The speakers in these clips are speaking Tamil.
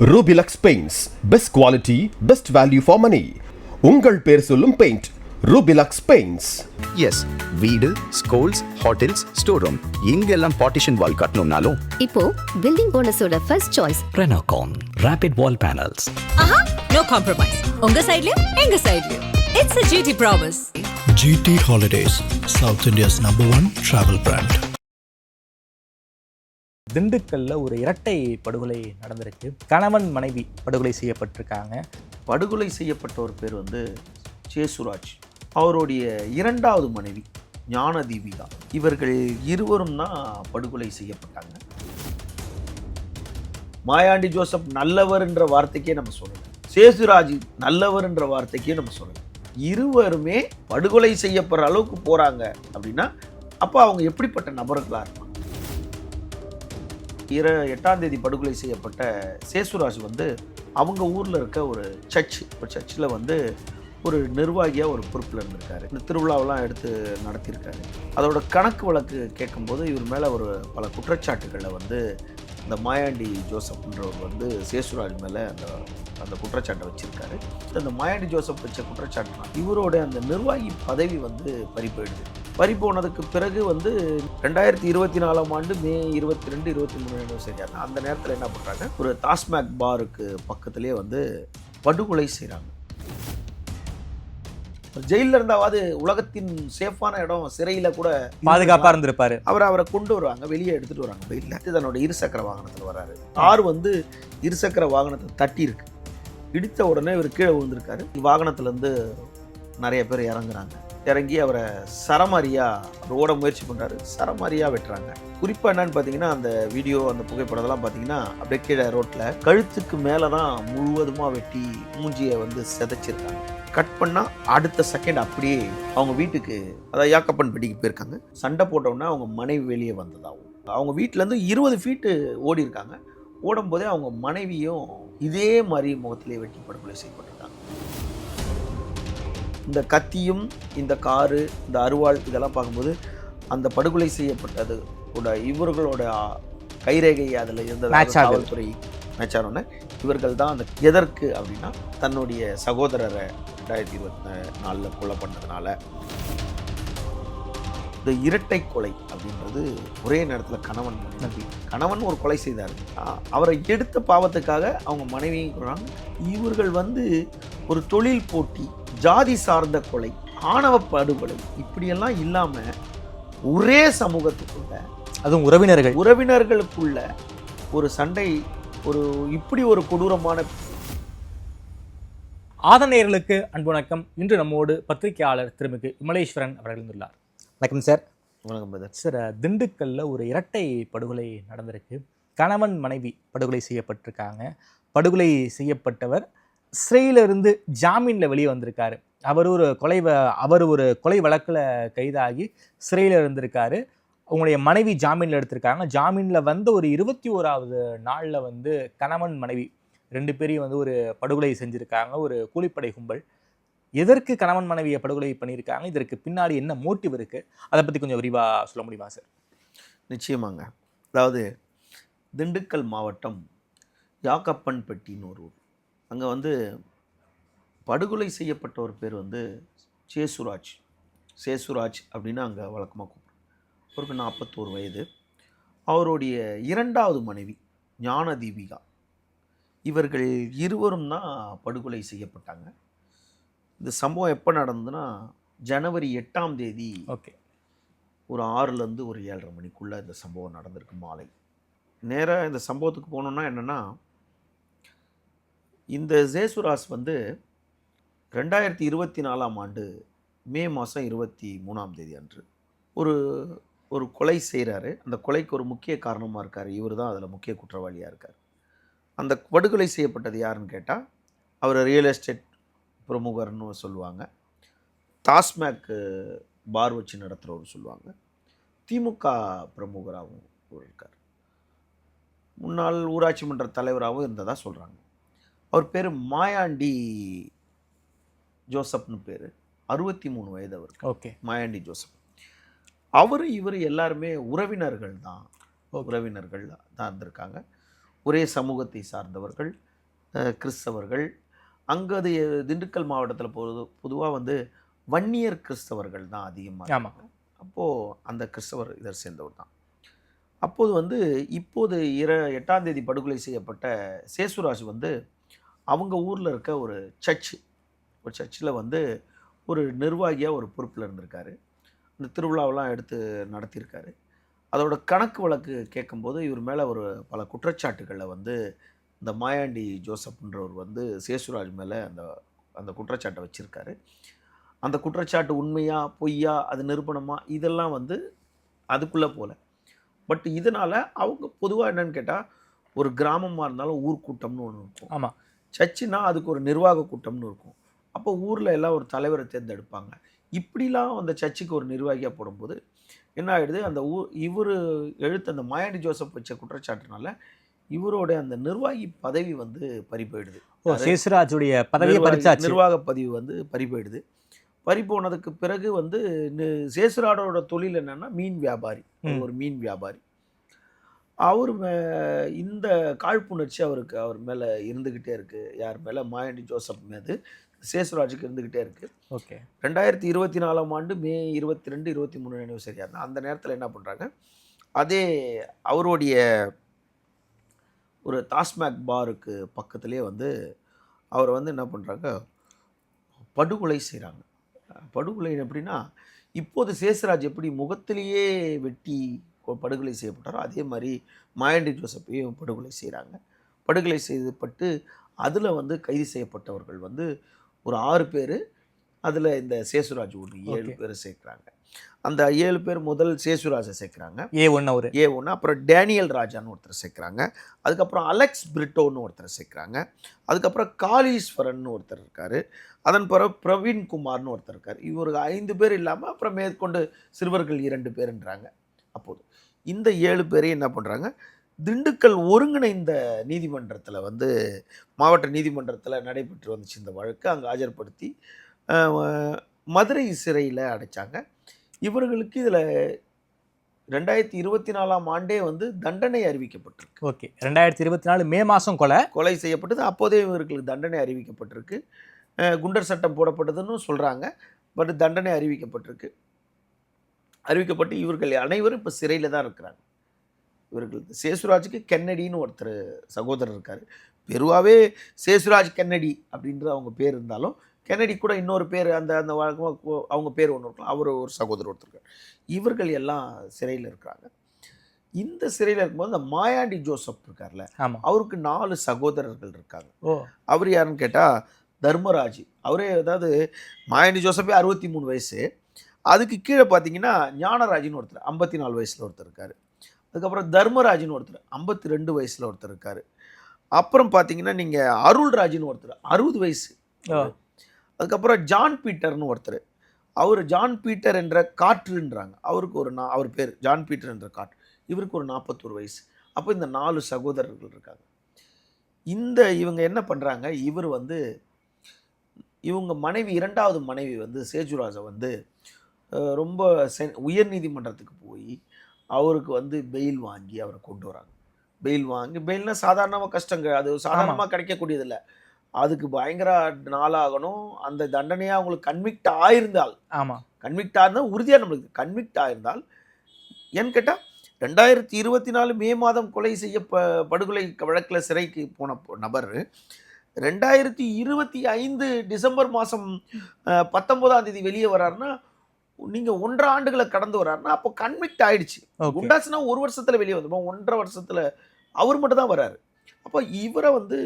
Rubilux Paints. Best quality, best value for money. உங்கள் பேர் சொல்லும் பெயிண்ட் Rubilux Paints. எஸ், வீடு, ஸ்கூல்ஸ், ஹோட்டல்ஸ், ஸ்டோர் ரூம் இங்கெல்லாம் பார்ட்டிஷன் வால் கட்டணும்னாலும் இப்போ பில்டிங் ஓனர்ஸோட first choice Renocon Rapid Wall Panels. ஆஹா, நோ காம்ப்ரமைஸ். உங்க சைடுலயும் எங்க சைடுலயும். It's a GT promise. GT Holidays, South India's #1 travel brand. திண்டுக்கல்ல ஒரு இரட்டை படுகொலை நடந்திருக்கு. கணவன் மனைவி படுகொலை செய்யப்பட்டிருக்காங்க. படுகொலை செய்யப்பட்ட ஒரு பேர் வந்து சேசுராஜ். அவருடைய இரண்டாவது மனைவி ஞான தீபிகா. இவர்கள் இருவரும் தான் படுகொலை செய்யப்பட்டாங்க. மாயாண்டி ஜோசப் நல்லவர் என்ற வார்த்தைக்கே நம்ம சொல்லணும், சேசுராஜ் நல்லவர் என்ற வார்த்தைக்கே நம்ம சொல்லணும். இருவருமே படுகொலை செய்யப்படுற அளவுக்கு போறாங்க அப்படின்னா அப்போ அவங்க எப்படிப்பட்ட நபர்களாக இருப்பாங்க? 8ஆம் தேதி படுகொலை செய்யப்பட்ட சேசுராஜ் வந்து அவங்க ஊரில் இருக்க ஒரு சர்ச்சில் வந்து ஒரு நிர்வாகியாக ஒரு பொறுப்பில் இருந்திருக்காரு. இந்த திருவிழாவெல்லாம் எடுத்து நடத்தியிருக்காரு. அதோட கணக்கு வழக்கு கேட்கும்போது இவர் மேலே ஒரு பல குற்றச்சாட்டுகளை வந்து இந்த மாயாண்டி ஜோசப்ன்றவர் வந்து சேசுராஜ் மேலே அந்த குற்றச்சாட்டை வச்சுருக்காரு. அந்த மாயாண்டி ஜோசப் வச்ச குற்றச்சாட்டுனா இவரோட அந்த நிர்வாகி பதவி வந்து பறிபோயிடுது. பறிபோனதுக்கு பிறகு வந்து 2024ஆம் ஆண்டு மே 22, 23 சரியான அந்த நேரத்தில் என்ன பண்ணுறாங்க, ஒரு டாஸ்மாக் பாருக்கு பக்கத்துலேயே வந்து படுகொலை செய்கிறாங்க. ஜெயிலில் இருந்தாவது உலகத்தின் சேஃபான இடம், சிறையில் கூட பாதுகாப்பாக இருந்திருப்பாரு. அவரை கொண்டு வருவாங்க, வெளியே எடுத்துகிட்டு வராங்க. வெயிலில் தன்னோட இருசக்கர வாகனத்தில் வராரு. கார் வந்து இருசக்கர வாகனத்தை தட்டி இருக்கு. இடித்த உடனே இவர் கீழே விழுந்திருக்காரு. வாகனத்துலேருந்து நிறைய பேர் இறங்குறாங்க. இறங்கி அவரை சரமாரியாக ஓட முயற்சி பண்ணுறாரு. சரமாரியாக வெட்டுறாங்க. குறிப்பாக என்னன்னு பார்த்தீங்கன்னா, அந்த வீடியோ, அந்த புகைப்படத்தெல்லாம் பார்த்தீங்கன்னா அப்படியே கீழே ரோட்டில் கழுத்துக்கு மேலே தான் முழுவதுமாக வெட்டி மூஞ்சியை வந்து சிதைச்சிருக்காங்க. கட் பண்ணால் அடுத்த செகண்ட் அப்படியே அவங்க வீட்டுக்கு, அதாவது யாக்கப்பன் பெட்டிக்கு போயிருக்காங்க. சண்டை போட்டோன்னா அவங்க மனைவி வெளியே வந்ததாகவும், அவங்க வீட்டிலேருந்து 20 ஃபீட்டு ஓடி இருக்காங்க. ஓடும்போதே அவங்க மனைவியும் இதே மாதிரி முகத்திலே வெட்டி படுகொலை செய்யப்பட்டிருக்காங்க. இந்த கத்தியும் இந்த காரு, இந்த அருவாள் இதெல்லாம் பார்க்கும்போது அந்த படுகொலை செய்யப்பட்டது கூட இவர்களோட கைரேகை அதில் இருந்த காவல்துறை மேட்சானோன்னு இவர்கள் தான் அந்த எதற்கு அப்படின்னா தன்னுடைய சகோதரரை 2024 கொலை பண்ணதுனால. இந்த இரட்டை கொலை அப்படின்றது ஒரே நேரத்தில் கணவன் ஒரு கொலை செய்தார். அவரை எடுத்த பாவத்துக்காக அவங்க மனைவியும் கொள்றாங்க. இவர்கள் வந்து ஒரு தொழில் போட்டி, ஜாதி சார்ந்த கொலை, ஆணவ படுகொலை இப்படியெல்லாம் இல்லாமல் ஒரே சமூகத்துக்குள்ள, அதுவும் உறவினர்களுக்குள்ள ஒரு சண்டை, ஒரு இப்படி ஒரு கொடூரமான. ஆதநேயர்களுக்கு அன்பு வணக்கம். இன்று நம்மோடு பத்திரிகையாளர் திருமிகு விமலேஸ்வரன் அவர்கள் இருந்துள்ளார். வணக்கம் சார். வணக்கம் பிரதர். சார், திண்டுக்கல்ல ஒரு இரட்டை படுகொலை நடந்திருக்கு. கணவன் மனைவி படுகொலை செய்யப்பட்டிருக்காங்க. படுகொலை செய்யப்பட்டவர் சிறையிலிருந்து ஜாமீனில் வெளியே வந்திருக்காரு. அவர் ஒரு கொலை வழக்கில் கைதாகி சிறையில் இருந்திருக்காரு. அவங்களுடைய மனைவி ஜாமீனில் எடுத்திருக்காங்க. ஜாமீனில் வந்த ஒரு 21வது நாளில் வந்து கணவன் மனைவி 2 பேரையும் வந்து ஒரு படுகொலை செஞ்சுருக்காங்க. ஒரு கூலிப்படை கும்பல். எதற்கு கணவன் மனைவியை படுகொலை பண்ணியிருக்காங்க, இதற்கு பின்னாடி என்ன மோட்டிவ் இருக்குது, அதை பற்றி கொஞ்சம் விரிவாக சொல்ல முடியுமா சார்? நிச்சயமாங்க. அதாவது திண்டுக்கல் மாவட்டம் யாக்கப்பன் பெட்டின்னு ஒரு ஊர். அங்கே வந்து படுகொலை செய்யப்பட்ட ஒரு பேர் வந்து சேசுராஜ் அப்படின்னு அங்கே வழக்கமாக கூப்பிடுறோம். அவருக்கு 41 வயது. அவருடைய இரண்டாவது மனைவி ஞான தீபிகா. இவர்கள் இருவரும் தான் படுகொலை செய்யப்பட்டாங்க. இந்த சம்பவம் எப்போ நடந்ததுன்னா ஜனவரி 8ஆம் தேதி ஒரு 6லேருந்து ஒரு 7:30 மணிக்குள்ளே இந்த சம்பவம் நடந்திருக்கு. மாலை நேராக இந்த சம்பவத்துக்கு போனோன்னா என்னென்னா, இந்த சேசுராஜ் வந்து 2024ஆம் ஆண்டு மே மாதம் 23ஆம் தேதி அன்று ஒரு கொலை செய்கிறாரு. அந்த கொலைக்கு ஒரு முக்கிய காரணமாக இருக்கார். இவர் தான் அதில் முக்கிய குற்றவாளியாக இருக்கார். அந்த படுகொலை செய்யப்பட்டது யாருன்னு கேட்டால், அவர் ரியல் எஸ்டேட் பிரமுகர்னு சொல்லுவாங்க, டாஸ்மாக் பார் வச்சு நடத்துகிறவர் சொல்லுவாங்க, திமுக பிரமுகராகவும் இருக்கார், முன்னாள் ஊராட்சி மன்ற தலைவராகவும் இருந்ததாக சொல்கிறாங்க. அவர் பேர் மாயாண்டி ஜோசப்னு பேர். 63 வயது அவருக்கு. மாயாண்டி ஜோசப். இவர் எல்லாருமே உறவினர்கள் தான் இருந்திருக்காங்க. ஒரே சமூகத்தை சார்ந்தவர்கள், கிறிஸ்தவர்கள். அங்கே அது திண்டுக்கல் மாவட்டத்தில் பொதுவாக வந்து வன்னியர் கிறிஸ்தவர்கள் தான் அதிகமாக. ஆமாம். அப்போது அந்த கிறிஸ்தவர் இதை சேர்ந்தவர் தான். அப்போது வந்து இப்போது 8ஆம் தேதி படுகொலை செய்யப்பட்ட சேசுராஜ் வந்து அவங்க ஊரில் இருக்க ஒரு சர்ச்சில் வந்து ஒரு நிர்வாகியாக ஒரு பொறுப்பில் இருந்திருக்காரு. இந்த திருவிழாவெல்லாம் எடுத்து நடத்தியிருக்காரு. அதோட கணக்கு வழக்கு கேட்கும்போது இவர் மேலே ஒரு பல குற்றச்சாட்டுகளை வந்து இந்த மாயாண்டி ஜோசப்ன்றவர் வந்து சேசுராஜ் மேலே அந்த குற்றச்சாட்டை வச்சுருக்காரு. அந்த குற்றச்சாட்டு உண்மையா பொய்யா, அது நிரூபணமா, இதெல்லாம் வந்து அதுக்குள்ளே போகல. பட் இதனால் அவங்க பொதுவாக என்னன்னு கேட்டால், ஒரு கிராமமாக இருந்தாலும் ஊர் கூட்டம்னு ஒன்று இருக்கும். ஆமாம். சர்ச்சுனா அதுக்கு ஒரு நிர்வாக கூட்டம்னு இருக்கும். அப்போ ஊரில் எல்லாம் ஒரு தலைவரை தேர்ந்தெடுப்பாங்க. இப்படிலாம் அந்த சர்ச்சுக்கு ஒரு நிர்வாகியாக போடும்போது என்ன ஆகிடுது, அந்த இவர் அந்த மாயாண்டி ஜோசப் வச்ச குற்றச்சாட்டுனால இவரோட அந்த நிர்வாகி பதவி வந்து பறி போயிடுது. சேசுராஜுடைய பதவியை பறிச்சாச்சு. நிர்வாக பதவி வந்து பறி போயிடுது. பறி போனதுக்கு பிறகு வந்து சேசுராஜோட தொழில் என்னன்னா மீன் வியாபாரி. ஒரு மீன் வியாபாரி. அவர் இந்த காழ்ப்புணர்ச்சி அவர் மேலே இருந்துக்கிட்டே இருக்குது. யார் மேலே? மாயாண்டி ஜோசப் மீது சேசுராஜுக்கு இருந்துக்கிட்டே இருக்குது. ஓகே. 2024ஆம் ஆண்டு மே 22, 23 நினைவு சரியா இருந்தால் அந்த நேரத்தில் என்ன பண்ணுறாங்க, அதே அவருடைய ஒரு டாஸ்மாக் பாருக்கு பக்கத்துலேயே வந்து அவரை வந்து என்ன பண்ணுறாங்க, படுகொலை செய்கிறாங்க. படுகொலை எப்படின்னா, இப்போது சேசுராஜ் எப்படி முகத்திலேயே வெட்டி படுகொலை செய்யப்பட்டாரோ அதே மாதிரி மாயாண்டி ஜோசப்பையும் படுகொலை செய்கிறாங்க. படுகொலை செய்யப்பட்டு அதில் வந்து கைது செய்யப்பட்டவர்கள் வந்து ஒரு 6 பேர். அதில் இந்த சேசுராஜ் ஒரு 7 பேர் சேர்க்குறாங்க. அந்த 7 பேர் முதல் சேசுராஜை சேர்க்குறாங்க, A1. அப்புறம் டேனியல் ராஜான்னு ஒருத்தர் சேர்க்குறாங்க. அதுக்கப்புறம் அலெக்ஸ் பிரிட்டோன்னு ஒருத்தர் சேர்க்குறாங்க. அதுக்கப்புறம் காளீஸ்வரன் ஒருத்தர் இருக்கார். அதன் பிறகு பிரவீன் குமார்னு ஒருத்தர் இருக்கார். இவர் 5 பேர் இல்லாமல் அப்புறம் மேற்கொண்டு சிறுவர்கள் 2 பேருன்றாங்க. அப்போது இந்த 7 பேரையும் என்ன பண்ணுறாங்க, திண்டுக்கல் ஒருங்கிணைந்த நீதிமன்றத்தில் வந்து மாவட்ட நீதிமன்றத்தில் நடைபெற்று வந்துச்சு இந்த வழக்கு. அங்கே ஆஜர்படுத்தி மதுரை சிறையில் அடைச்சாங்க. இவர்களுக்கு இதில் 2024ஆம் ஆண்டே வந்து தண்டனை அறிவிக்கப்பட்டிருக்கு. ஓகே. 2024 மே மாதம் கொலை செய்யப்பட்டது. அப்போதே இவர்களுக்கு தண்டனை அறிவிக்கப்பட்டிருக்கு. குண்டர் சட்டம் போடப்பட்டதுன்னு சொல்கிறாங்க. பட் தண்டனை அறிவிக்கப்பட்டு இவர்கள் அனைவரும் இப்போ சிறையில் தான் இருக்கிறாங்க. இவர்கள் சேசுராஜுக்கு கென்னடின்னு ஒருத்தர் சகோதரர் இருக்கார். பெருவாகவே சேசுராஜ் கென்னடி அப்படின்ற அவங்க பேர் இருந்தாலும் கென்னடி கூட இன்னொரு பேர் அந்த அந்த அவங்க பேர் ஒன்று இருக்கலாம். அவர் ஒரு சகோதரர் ஒருத்தர் இருக்கார். இவர்கள் எல்லாம் சிறையில் இருக்கிறாங்க. இந்த சிறையில் இருக்கும்போது இந்த மாயாண்டி ஜோசப் இருக்கார்ல, அவருக்கு 4 சகோதரர்கள் இருக்காங்க. அவர் யாருன்னு கேட்டால் தர்மராஜ். அவரே அதாவது மாயாண்டி ஜோசப்பே 63 வயசு. அதுக்கு கீழே பார்த்தீங்கன்னா ஞானராஜின்னு ஒருத்தர் 54 வயசில் ஒருத்தர் இருக்கார். அதுக்கப்புறம் தர்மராஜின்னு ஒருத்தர் 52 வயசில் ஒருத்தர் இருக்கார். அப்புறம் பார்த்தீங்கன்னா நீங்கள் அருள்ராஜின்னு ஒருத்தர் 60 வயசு. அதுக்கப்புறம் ஜான் பீட்டர்னு ஒருத்தர். அவர் ஜான் பீட்டர் என்ற காற்றுன்றாங்க. அவருக்கு அவர் பேர் ஜான் பீட்டர் என்ற காற்று. இவருக்கு ஒரு 41 வயசு. அப்போ இந்த 4 சகோதரர்கள் இருக்காங்க. இவங்க என்ன பண்ணுறாங்க, இவர் வந்து இவங்க மனைவி 2வது மனைவி வந்து சேசுராஜை வந்து ரொம்ப உயர் நீதிமன்றத்துக்கு போய் அவருக்கு வந்து பெயில் வாங்கி அவரை கொண்டு வராங்க. பெயில்னா சாதாரணமாக கஷ்டங்க, அது சாதாரணமாக கிடைக்கக்கூடியதில்லை. அதுக்கு பயங்கர நாளாகணும். அந்த தண்டனையாக அவங்களுக்கு கன்விக்ட் ஆயிருந்தால், கன்விக்ட் ஆயிருந்தால் உறுதியாக நம்மளுக்கு கன்விக்ட் ஆயிருந்தால், ஏன்னு கேட்டால் 2024 மே மாதம் கொலை படுகொலை வழக்கில் சிறைக்கு போன நபர் 2025 டிசம்பர் மாதம் 19ஆம் தேதி வெளியே வர்றாருன்னா, நீங்கள் 1.5 ஆண்டுகளை கடந்து வர்றாருன்னா அப்போ கன்விக்ட் ஆயிடுச்சு. குண்டாஸ்னா 1 வருஷத்தில் வெளியே வந்துடும், 1.5 வருஷத்தில் அவர் மட்டும் தான் வர்றாரு. அப்போ இவரை வந்து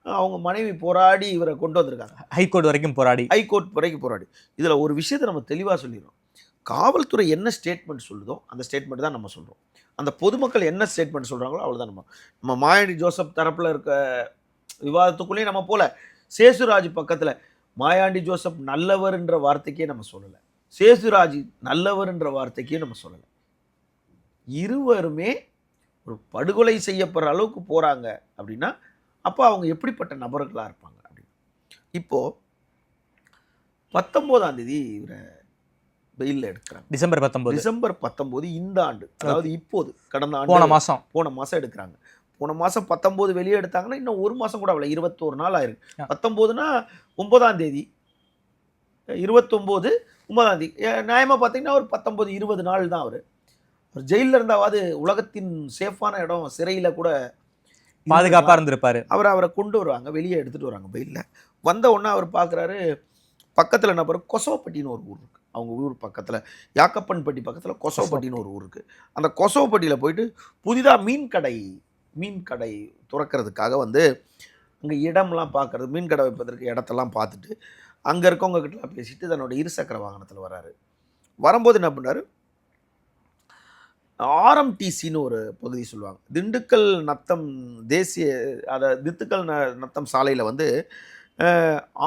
அவங்க மனைவி போராடி இவரை கொண்டு வந்திருக்காங்க. ஹைகோர்ட் வரைக்கும் போராடி. இதில் ஒரு விஷயத்தை நம்ம தெளிவாக சொல்லிடுறோம். காவல்துறை என்ன ஸ்டேட்மெண்ட் சொல்லுதோ அந்த ஸ்டேட்மெண்ட் தான் நம்ம சொல்கிறோம். அந்த பொதுமக்கள் என்ன ஸ்டேட்மெண்ட் சொல்கிறாங்களோ அவ்வளோதான். நம்ம மாயாண்டி ஜோசப் தரப்பில் இருக்க விவாதத்துக்குள்ளேயே நம்ம போல சேசுராஜ் பக்கத்தில் மாயாண்டி ஜோசப் நல்லவர்ன்ற வார்த்தைக்கே நம்ம சொல்லலை, சேசுராஜ் நல்லவர்ன்ற வார்த்தைக்கே நம்ம சொல்லலை. இருவருமே ஒரு படுகொலை செய்யப்படுற அளவுக்கு போகிறாங்க அப்படின்னா அப்போ அவங்க எப்படிப்பட்ட நபர்களாக இருப்பாங்க அப்படின்னு. இப்போது 19ஆம் தேதி இவரை பெயிலில் எடுக்கிறாங்க. டிசம்பர் 19 இந்த ஆண்டு, அதாவது இப்போது கடந்த ஆண்டு போன மாதம் எடுக்கிறாங்க. போன மாதம் 19 வெளியே எடுத்தாங்கன்னா இன்னும் 1 மாதம் கூட ஆகல, 21 நாள் ஆயிருக்கு. ஆ. 19னா 9ஆம் தேதி, 29 9ஆம் தேதி, நியாயமாக பார்த்தீங்கன்னா ஒரு 19 20 நாள் தான் அவர் ஜெயிலில் இருந்தாவது உலகத்தின் சேஃபான இடம் சிறையில் கூட பாதுகாப்பா இருந்திருப்பாரு. அவரை கொண்டு வருவாங்க, வெளியே எடுத்துகிட்டு வராங்க பெயிலில். வந்த உடனே அவர் பார்க்குறாரு, பக்கத்தில் என்ன பாரு, கொசவப்பட்டின்னு ஒரு ஊர் இருக்குது. அவங்க ஊர் பக்கத்தில் யாக்கப்பன்பட்டி பக்கத்தில் கொசவப்பட்டின்னு ஒரு ஊர் இருக்குது. அந்த கொசவப்பட்டியில் போயிட்டு புதிதாக மீன் கடை துறக்கிறதுக்காக வந்து அங்கே இடம்லாம் பார்க்குறது, மீன் கடை வைப்பதற்கு இடத்தெல்லாம் பார்த்துட்டு அங்கே இருக்கவங்ககிட்டலாம் பேசிட்டு தன்னோட இருசக்கர வாகனத்தில் வராரு. வரும்போது என்ன பண்ணார், ஆர்எம்டிசின்னு ஒரு பகுதி சொல்லுவாங்க, திண்டுக்கல் நத்தம் தேசிய, அதாவது திண்டுக்கல் நத்தம் சாலையில் வந்து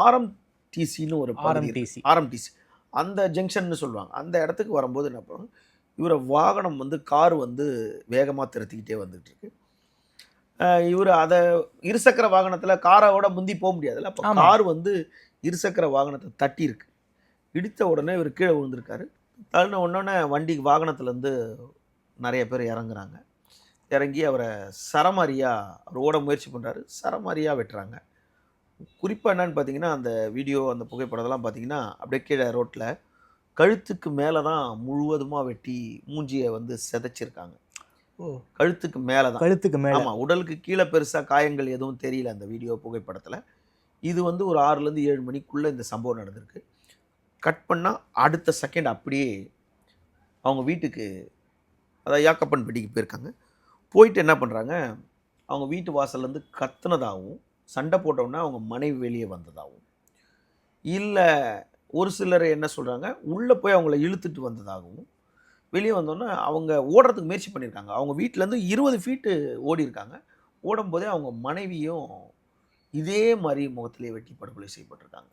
ஆர்எம்டிசின்னு ஒரு ஆர்எம்டிசி அந்த ஜங்ஷன்னு சொல்லுவாங்க. அந்த இடத்துக்கு வரும்போது என்ன பண்ணுவாங்க, இவரை வாகனம் வந்து கார் வந்து வேகமாக திருத்திக்கிட்டே வந்துட்டு இருக்கு. இவர் அதை இருசக்கர வாகனத்தில் காரோட முந்தி போக முடியாதுல்ல, அப்போ கார் வந்து இருசக்கர வாகனத்தை தட்டியிருக்கு. இடித்த உடனே இவர் கீழே விழுந்திருக்காரு. தள்ளின உடனே வண்டி வாகனத்துலேருந்து நிறைய பேர் இறங்குறாங்க. இறங்கி அவரை சரமாரியாக ஓட முயற்சி பண்ணுறாரு, சரமாரியாக வெட்டுறாங்க. குறிப்பாக என்னன்னு பார்த்தீங்கன்னா, அந்த வீடியோ அந்த புகைப்படத்தெல்லாம் பார்த்தீங்கன்னா அப்படியே கீழே ரோட்டில் கழுத்துக்கு மேலே தான் முழுவதுமாக வெட்டி மூஞ்சியை வந்து சிதைச்சிருக்காங்க. கழுத்துக்கு மேலே தான், கழுத்துக்கு மேலே. ஆமாம், உடலுக்கு கீழே பெருசாக காயங்கள் எதுவும் தெரியல அந்த வீடியோ புகைப்படத்தில். இது வந்து ஒரு 6லேருந்து 7 மணிக்குள்ளே இந்த சம்பவம் நடந்திருக்கு. கட் பண்ணால் அடுத்த செகண்ட் அப்படியே அவங்க வீட்டுக்கு, அதாவது யாக்கப்பன்பட்டிக்கு போயிருக்காங்க. போயிட்டு என்ன பண்ணுறாங்க, அவங்க வீட்டு வாசல்லேருந்து கத்துனதாகவும் சண்டை போட்டோன்னா அவங்க மனைவி வெளியே வந்ததாகவும், இல்லை ஒரு சிலர் என்ன சொல்கிறாங்க, உள்ளே போய் அவங்கள இழுத்துட்டு வந்ததாகவும், வெளியே வந்தோன்னே அவங்க ஓடுறதுக்கு முயற்சி பண்ணியிருக்காங்க. அவங்க வீட்டிலேருந்து 20 ஃபீட்டு ஓடி இருக்காங்க. ஓடும்போதே அவங்க மனைவியும் இதே மாதிரி முகத்திலே வெட்டி படுகொலை செய்யப்பட்டிருக்காங்க.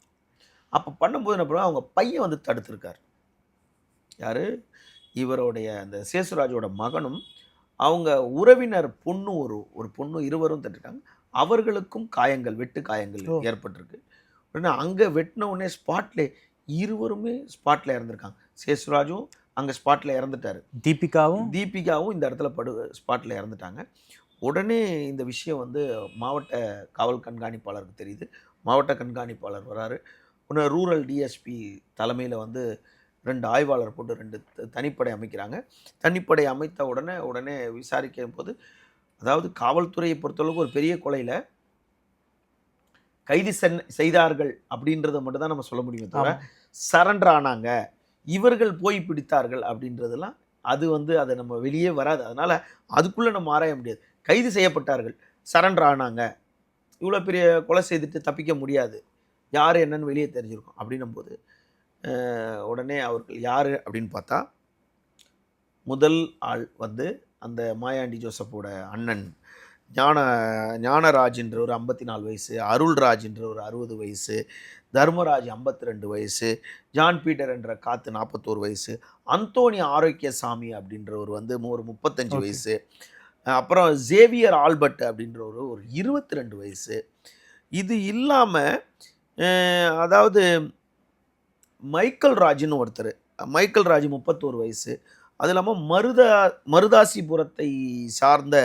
அப்போ பண்ணும்போது என்ன பண்ணுவாங்க, அவங்க பையன் வந்து தடுத்திருக்கார். யார், இவருடைய அந்த சேசுராஜோட மகனும் அவங்க உறவினர் பொண்ணு, ஒரு பொண்ணு, இருவரும் தட்டிருக்காங்க. அவர்களுக்கும் காயங்கள், வெட்டு காயங்கள் ஏற்பட்டிருக்கு. உடனே அங்கே வெட்டின உடனே ஸ்பாட்லே இருவருமே ஸ்பாட்டில் இறந்துருக்காங்க. சேசுராஜும் அங்கே ஸ்பாட்டில் இறந்துட்டார், தீபிகாவும் இந்த இடத்துல ஸ்பாட்டில் இறந்துட்டாங்க. உடனே இந்த விஷயம் வந்து மாவட்ட காவல் கண்காணிப்பாளருக்கு தெரியுது. மாவட்ட கண்காணிப்பாளர் வராரு. உடனே ரூரல் டிஎஸ்பி தலைமையில் வந்து 2 ஆய்வாளர் போட்டு 2 தனிப்படை அமைக்கிறாங்க. தனிப்படை அமைத்த உடனே விசாரிக்கும் போது, அதாவது காவல்துறையை பொறுத்தளவுக்கு ஒரு பெரிய கொலையில் கைது செய்தார்கள் அப்படின்றத மட்டும் தான் நம்ம சொல்ல முடியுமே தவிர, சரண்டர் ஆனாங்க, இவர்கள் போய் பிடித்தார்கள் அப்படின்றதெல்லாம் அது வந்து அதை நம்ம வெளியே வராது. அதனால் அதுக்குள்ளே நம்ம ஆராய முடியாது. கைது செய்யப்பட்டார்கள், சரண்டர் ஆனாங்க, இவ்வளோ பெரிய கொலை செய்துட்டு தப்பிக்க முடியாது, யார் என்னன்னு வெளியே தெரிஞ்சிருக்கும் அப்படின்னும் போது உடனே அவர்கள் யார் அப்படின்னு பார்த்தா, முதல் ஆள் வந்து அந்த மாயாண்டி ஜோசப்போட அண்ணன் ஞானராஜ் என்ற ஒரு 54 வயசு, அருள்ராஜ் என்ற ஒரு 60 வயசு, தர்மராஜ் 52 வயசு, ஜான் பீட்டர் என்ற காத்து 41 வயசு, அந்தோனி ஆரோக்கியசாமி அப்படின்றவர் வந்து ஒரு 35 வயசு, அப்புறம் ஜேவியர் ஆல்பர்ட் அப்படின்றவர் ஒரு 22 வயசு. இது இல்லாமல் அதாவது மைக்கேல் ராஜ்னு ஒருத்தர், மைக்கேல் ராஜ் 31 வயசு. அது இல்லாமல் மருதாசிபுரத்தை சார்ந்த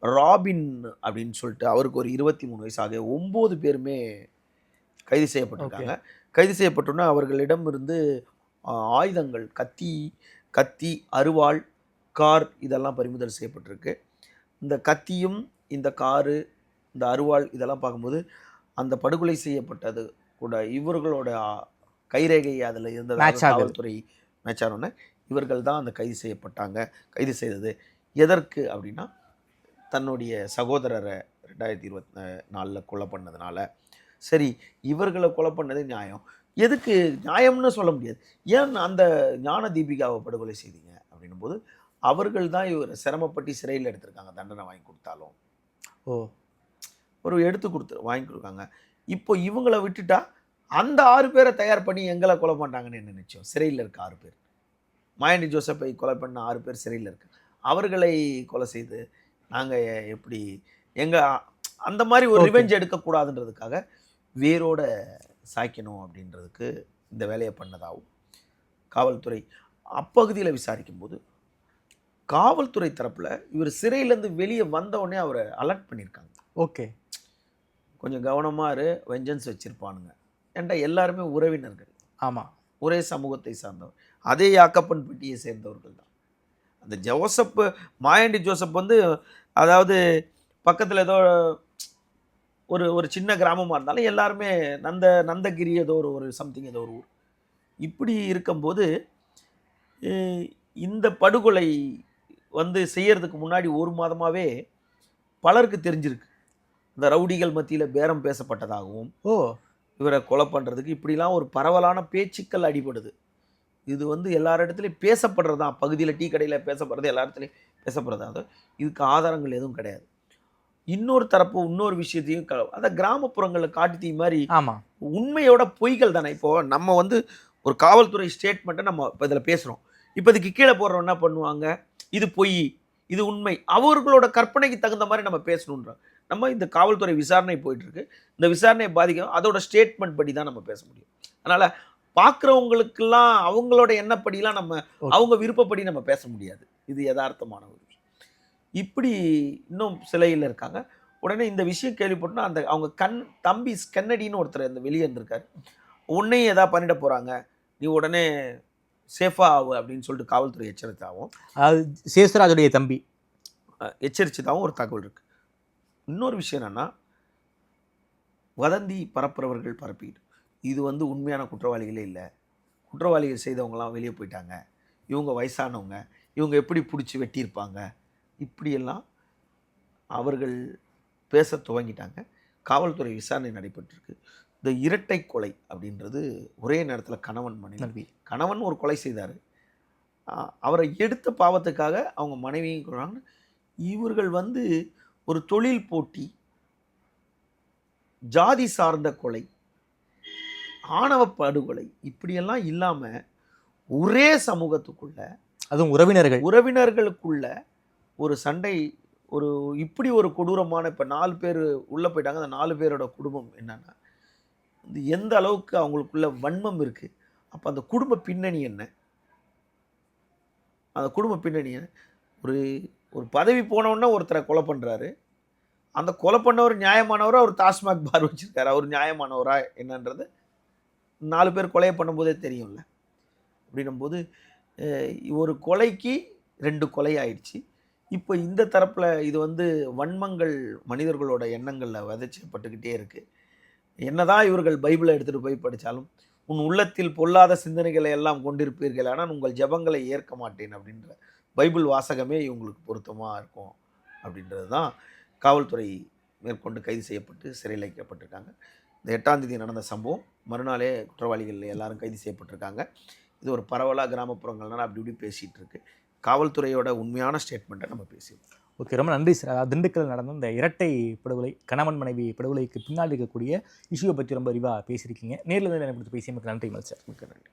ராபின் அப்படின்னு சொல்லிட்டு அவருக்கு ஒரு 23 வயசு. ஆகிய 9 பேருமே கைது செய்யப்பட்டிருக்காங்க. கைது செய்யப்பட்டோன்னா அவர்களிடம் இருந்து ஆயுதங்கள், கத்தி, அருவாள், கார் இதெல்லாம் பறிமுதல் செய்யப்பட்டிருக்கு. இந்த கத்தியும் இந்த காரு, இந்த அருவாள் இதெல்லாம் பார்க்கும்போது அந்த படுகொலை செய்யப்பட்டது கூட இவர்களோட கைரேகை அதில் இருந்ததாக காவல்துறை மேட்ச் ஆனோன்னே இவர்கள் தான் அந்த கைது செய்யப்பட்டாங்க. கைது செய்தது எதற்கு அப்படின்னா, தன்னுடைய சகோதரரை 2024 கொலை பண்ணதுனால. சரி, இவர்களை கொலை பண்ணது நியாயம், எதுக்கு நியாயம்னு சொல்ல முடியாது. ஏன் அந்த ஞான தீபிகாவை படுகொலை செய்தீங்க அப்படின்னும் போது, அவர்கள் தான் இவர் சிரமப்பட்டு சிறையில் எடுத்திருக்காங்க, தண்டனை வாங்கி கொடுத்தாலும் ஒரு வாங்கி கொடுக்காங்க. இப்போ இவங்களை விட்டுட்டா அந்த 6 பேரை தயார் பண்ணி எங்களை கொலை பண்ணாங்கன்னு என்ன நிச்சயம்? சிறையில் இருக்க 6 பேர், மாயாண்டி ஜோசப்பை கொலை பண்ண 6 பேர் சிறையில் இருக்கு. அவர்களை கொலை செய்து நாங்கள் எப்படி அந்த மாதிரி ஒரு ரிவெஞ்ச் எடுக்கக்கூடாதுன்றதுக்காக வேரோட சாய்க்கணும் அப்படின்றதுக்கு இந்த வேலையை பண்ணதாகவும் காவல்துறை அப்பகுதியில் விசாரிக்கும்போது காவல்துறை தரப்பில் இவர் சிறையிலேருந்து வெளியே வந்த உடனே அவரை அலர்ட் பண்ணியிருக்காங்க. ஓகே, கொஞ்சம் கவனமாக வெஞ்சன்ஸ் வச்சுருப்பானுங்க. ஏன்டா எல்லாருமே உறவினர்கள், ஆமாம், ஒரே சமூகத்தை சார்ந்தவர், அதே யாக்கப்பன் பெட்டியை சேர்ந்தவர்கள் தான். அந்த ஜோசப், மாயாண்டி ஜோசப் வந்து அதாவது பக்கத்தில் ஏதோ ஒரு சின்ன கிராமமாக இருந்தாலும் எல்லாருமே நந்தகிரி ஏதோ ஒரு சம்திங் ஏதோ ஒரு ஊர். இப்படி இருக்கும்போது இந்த படுகொலை வந்து செய்யறதுக்கு முன்னாடி ஒரு மாதமாகவே பலருக்கு தெரிஞ்சிருக்கு. இந்த ரவுடிகள் மத்தியில் பேரம் பேசப்பட்டதாகவும் இவரை கொலை பண்ணுறதுக்கு இப்படிலாம் ஒரு பரவலான பேச்சுக்கள் அடிபடுது. இது வந்து எல்லார் இடத்துலையும் பேசப்படுறது தான். பகுதியில் டீ கடையில் பேசப்படுறது, எல்லா இடத்துலையும் பேசப்படுறதாவது. இதுக்கு ஆதாரங்கள் எதுவும் கிடையாது. இன்னொரு தரப்பு இன்னொரு விஷயத்தையும் அந்த கிராமப்புறங்களில் காட்டுத்தீ மாதிரி உண்மையோட பொய்கள் தானே. இப்போது நம்ம வந்து ஒரு காவல்துறை ஸ்டேட்மெண்ட்டை நம்ம இப்போ இதில் பேசுகிறோம். இப்போ இதுக்கு கீழே போடுறோம் என்ன பண்ணுவாங்க, இது பொய், இது உண்மை, அவர்களோட கற்பனைக்கு தகுந்த மாதிரி நம்ம பேசணுன்றோம். நம்ம இந்த காவல்துறை விசாரணை போயிட்டுருக்கு, இந்த விசாரணையை பாதிக்கும், அதோட ஸ்டேட்மெண்ட் படி தான் நம்ம பேச முடியும். அதனால் பார்க்குறவங்களுக்கெல்லாம் அவங்களோட எண்ணப்படிலாம் நம்ம அவங்க விருப்பப்படி நம்ம பேச முடியாது. இது யதார்த்தமான ஒரு விஷயம். இப்படி இன்னும் சிலையில் இருக்காங்க. உடனே இந்த விஷயம் கேள்விப்பட்டோன்னா அந்த அவங்க தம்பி கென்னடின்னு ஒருத்தர் இந்த வெளியே இருந்திருக்காரு. உன்னையும் எதாவது பண்ணிட போகிறாங்க, நீ உடனே சேஃபாக ஆகு அப்படின்னு சொல்லிட்டு காவல்துறை எச்சரித்தாகவும், சேஷராஜுடைய தம்பி எச்சரித்ததாகவும் ஒரு தகவல் இருக்குது. இன்னொரு விஷயம் என்னென்னா, வதந்தி பரப்புறவர்கள் பரப்பிட்டு இது வந்து உண்மையான குற்றவாளிகளே இல்லை, குற்றவாளிகள் செய்தவங்களாம் வெளியே போயிட்டாங்க, இவங்க வயசானவங்க, இவங்க எப்படி பிடிச்சி வெட்டியிருப்பாங்க, இப்படியெல்லாம் அவர்கள் பேச துவங்கிட்டாங்க. காவல்துறை விசாரணை நடைபெற்றிருக்கு. இந்த இரட்டை கொலை அப்படின்றது ஒரே நேரத்தில் கணவன் மனைவி, கணவன் ஒரு கொலை செய்தார், அவரை எடுத்த பாவத்துக்காக அவங்க மனைவியும் கொள்றாங்க. இவர்கள் வந்து ஒரு தொழில் போட்டி, ஜாதி சார்ந்த கொலை, ஆணவ படுகொலை, இப்படியெல்லாம் இல்லாமல் ஒரே சமூகத்துக்குள்ள, அதுவும் உறவினர்களுக்குள்ள ஒரு சண்டை, ஒரு இப்படி ஒரு கொடூரமான, இப்போ 4 பேர் உள்ளே போயிட்டாங்க. அந்த 4 பேரோட குடும்பம் என்னன்னா, எந்த அளவுக்கு அவங்களுக்குள்ள வன்மம் இருக்குது. அப்போ அந்த குடும்ப பின்னணி என்ன, அந்த குடும்ப பின்னணி ஒரு பதவி போனவுடனே ஒருத்தரை கொலை பண்ணுறாரு. அந்த கொலை பண்ணவர் நியாயமானவரா, அவர் டாஸ்மாக் பார் வச்சுருக்காரு, அவர் நியாயமானவரா என்னன்றது 4 பேர் கொலையை பண்ணும்போதே தெரியும்ல. அப்படின்னும்போது ஒரு கொலைக்கு 2 கொலை ஆயிடுச்சு. இப்போ இந்த தரப்பில் இது வந்து வன்மங்கள் மனிதர்களோட எண்ணங்களில் விதைச்சப்பட்டுக்கிட்டே இருக்குது. என்னதான் இவர்கள் பைபிளை எடுத்துகிட்டு போய் படித்தாலும், உன் உள்ளத்தில் பொல்லாத சிந்தனைகளை எல்லாம் கொண்டிருப்பீர்கள், ஆனால் உங்கள் ஜெபங்களை ஏற்க மாட்டேன் அப்படின்ற பைபிள் வாசகமே இவங்களுக்கு பொருத்தமாக இருக்கும் அப்படின்றது தான் காவல்துறை மேற்கொண்டு கைது செய்யப்பட்டு சிறையில் வைக்கப்பட்டிருக்காங்க. இந்த 8ஆம் தேதி நடந்த சம்பவம், மறுநாளே குற்றவாளிகள் எல்லாரும் கைது செய்யப்பட்டிருக்காங்க. இது ஒரு பரவலாக கிராமப்புறங்கள்னால அப்படி இப்படி பேசிகிட்டு இருக்கு. காவல்துறையோட உண்மையான ஸ்டேட்மெண்ட்டை நம்ம பேசிடுவோம். ஓகே, ரொம்ப நன்றி சார். திண்டுக்கல் நடந்த இந்த இரட்டை படுகொலை, கணவன் மனைவி படுகொலைக்கு பின்னாடி இருக்கக்கூடிய இஷ்யூவை பற்றி ரொம்ப விரிவாக பேசியிருக்கீங்க. நேரில் வந்து எனக்கு பேசியமைக்கு நன்றி சார். மிக்க நன்றி.